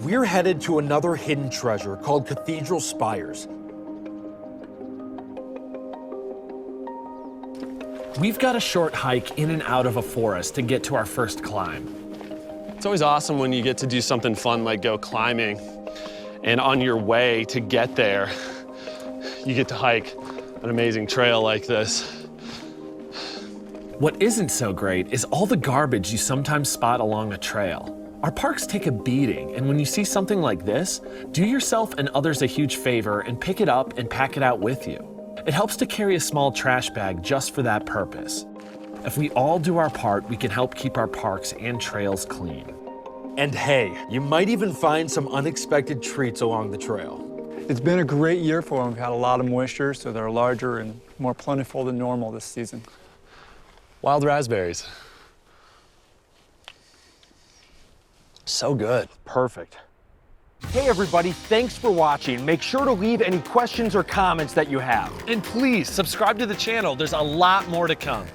We're headed to another hidden treasure called Cathedral Spires. We've got a short hike in and out of a forest to get to our first climb. It's always awesome when you get to do something fun like go climbing, and on your way to get there, you get to hike an amazing trail like this. What isn't so great is all the garbage you sometimes spot along a trail. Our parks take a beating, and when you see something like this, do yourself and others a huge favor and pick it up and pack it out with you. It helps to carry a small trash bag just for that purpose. If we all do our part, we can help keep our parks and trails clean. And hey, you might even find some unexpected treats along the trail. It's been a great year for them. We've had a lot of moisture, so they're larger and more plentiful than normal this season. Wild raspberries. So good. Perfect. Hey everybody, thanks for watching. Make sure to leave any questions or comments that you have. And please subscribe to the channel. There's a lot more to come.